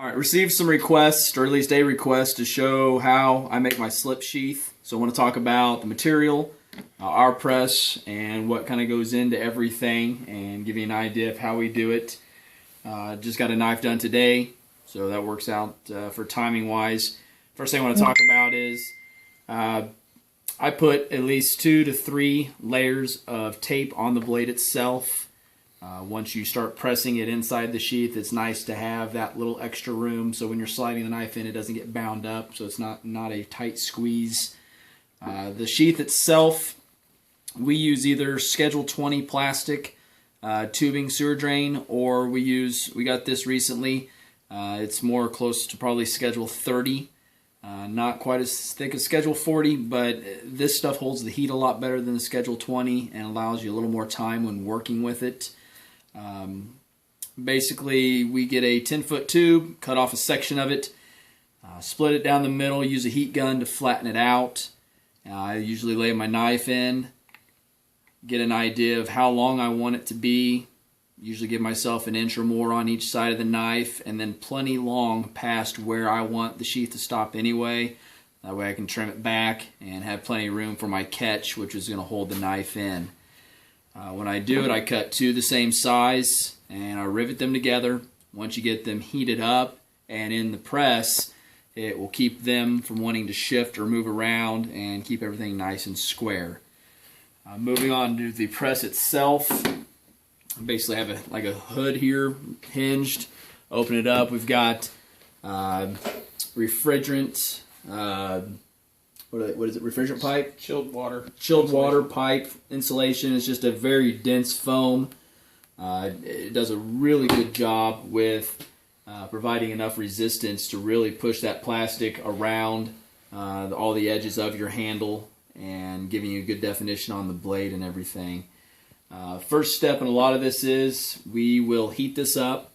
All right, received some requests, or at least a request, to show how I make my slip sheath. So I want to talk about the material, our press, and what kind of goes into everything, and give you an idea of how we do it. Just got a knife done today, so that works out for timing wise. First thing I want to talk about is I put at least 2 to 3 layers of tape on the blade itself. Once you start pressing it inside the sheath, it's nice to have that little extra room so when you're sliding the knife in, it doesn't get bound up, so it's not a tight squeeze. The sheath itself, we use either Schedule 20 plastic tubing sewer drain, or we got this recently. It's more close to probably Schedule 30. Not quite as thick as Schedule 40, but this stuff holds the heat a lot better than the Schedule 20 and allows you a little more time when working with it. Basically, we get a 10-foot tube, cut off a section of it, split it down the middle, use a heat gun to flatten it out. I usually lay my knife in, get an idea of how long I want it to be, usually give myself an inch or more on each side of the knife, and then plenty long past where I want the sheath to stop anyway. That way I can trim it back and have plenty of room for my catch, which is going to hold the knife in. When I do it, I cut 2 the same size and I rivet them together. Once you get them heated up and in the press, it will keep them from wanting to shift or move around and keep everything nice and square. Moving on to the press itself, I basically have a hood here, hinged. Open it up. We've got refrigerant. What is it? Refrigerant pipe? Chilled water. Chilled water pipe insulation. It's just a very dense foam. It does a really good job with providing enough resistance to really push that plastic around all the edges of your handle and giving you a good definition on the blade and everything. First step in a lot of this is we will heat this up.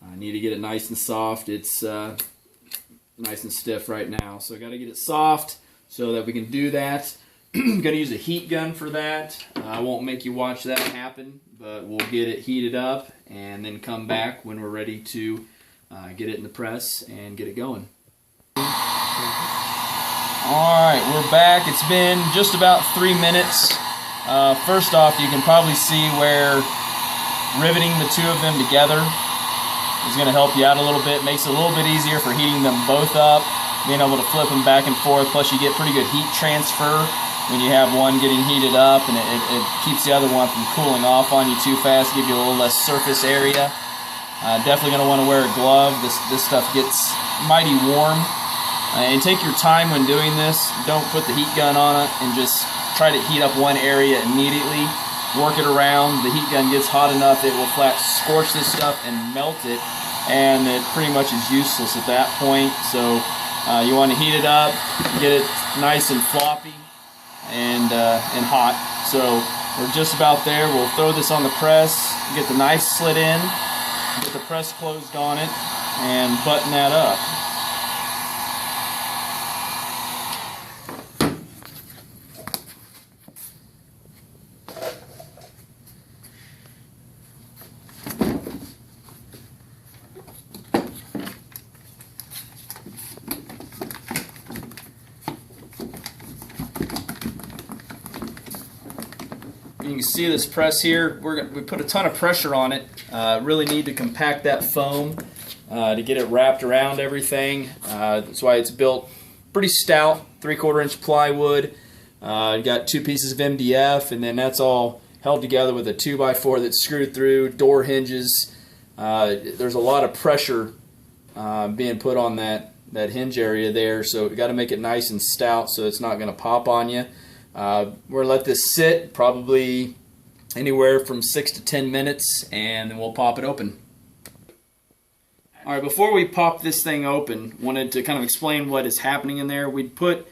I need to get it nice and soft. It's nice and stiff right now, so I got to get it soft so that we can do that. I'm going to use a heat gun for that. I won't make you watch that happen, but we'll get it heated up and then come back when we're ready to get it in the press and get it going. Alright, we're back. It's been just about 3 minutes. First off, you can probably see where riveting the 2 of them together is going to help you out a little bit. Makes it a little bit easier for heating them both up, being able to flip them back and forth. Plus you get pretty good heat transfer when you have one getting heated up, and it keeps the other one from cooling off on you too fast, give you a little less surface area. Definitely going to want to wear a glove. This stuff gets mighty warm. And take your time when doing this. Don't put the heat gun on it and just try to heat up one area immediately. Work it around. The heat gun gets hot enough, it will flat scorch this stuff and melt it, and it pretty much is useless at that point. So you want to heat it up, get it nice and floppy and hot. So we're just about there. We'll throw this on the press, get the knife slid in, get the press closed on it, and button that up. You can see this press here. We put a ton of pressure on it. Really need to compact that foam to get it wrapped around everything. That's why it's built pretty stout, 3/4 inch plywood. Got 2 pieces of MDF, and then that's all held together with a 2x4 that's screwed through, door hinges. There's a lot of pressure being put on that hinge area there, so we got to make it nice and stout so it's not going to pop on you. We're going to let this sit probably anywhere from 6 to 10 minutes, and then we'll pop it open. Alright, before we pop this thing open, wanted to kind of explain what is happening in there. We'd put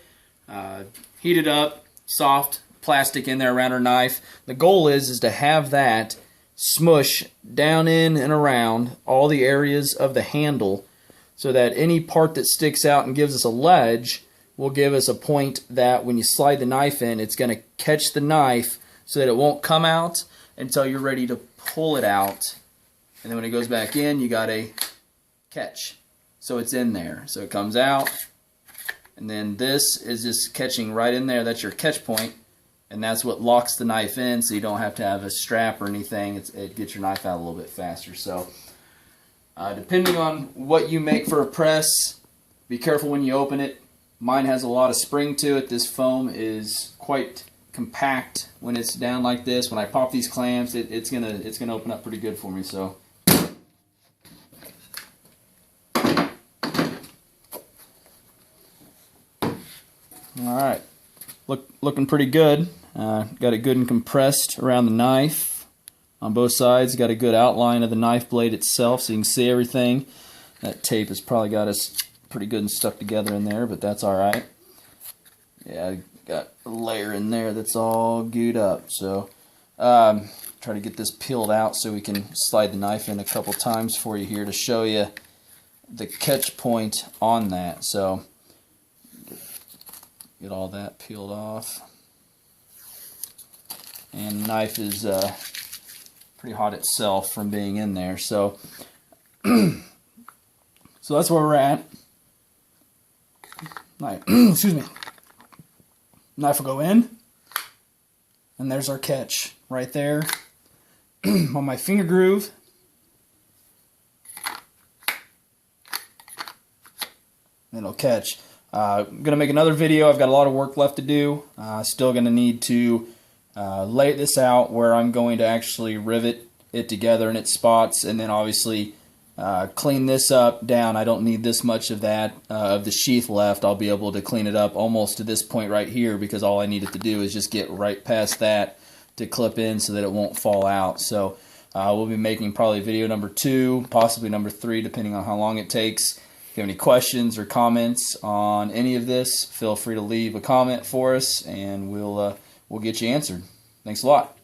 heated up, soft plastic in there around our knife. The goal is to have that smush down in and around all the areas of the handle so that any part that sticks out and gives us a ledge will give us a point that when you slide the knife in, it's going to catch the knife so that it won't come out until you're ready to pull it out. And then when it goes back in, you got a catch. so it's in there. So it comes out, and then this is just catching right in there. That's your catch point, and that's what locks the knife in, so you don't have to have a strap or anything. It gets your knife out a little bit faster. So depending on what you make for a press, be careful when you open it. Mine has a lot of spring to it. This foam is quite compact when it's down like this. When I pop these clamps, it's gonna open up pretty good for me. So all right, looking pretty good. Got it good and compressed around the knife on both sides. Got a good outline of the knife blade itself, so you can see everything. That tape has probably got us pretty good and stuck together in there, but that's all right. Yeah, got a layer in there that's all gooed up. So try to get this peeled out so we can slide the knife in a couple times for you here to show you the catch point on that. So get all that peeled off. And the knife is pretty hot itself from being in there. So so that's where we're at. Knife, excuse me. Knife will go in, and there's our catch right there on my finger groove. It'll catch. I'm going to make another video. I've got a lot of work left to do. Still going to need to lay this out where I'm going to actually rivet it together in its spots, and then obviously clean this up down. I don't need this much of that of the sheath left. I'll be able to clean it up almost to this point right here, because all I needed to do is just get right past that to clip in so that it won't fall out. So we'll be making probably video number 2, possibly number 3, depending on how long it takes. If you have any questions or comments on any of this, feel free to leave a comment for us, and we'll get you answered. Thanks a lot.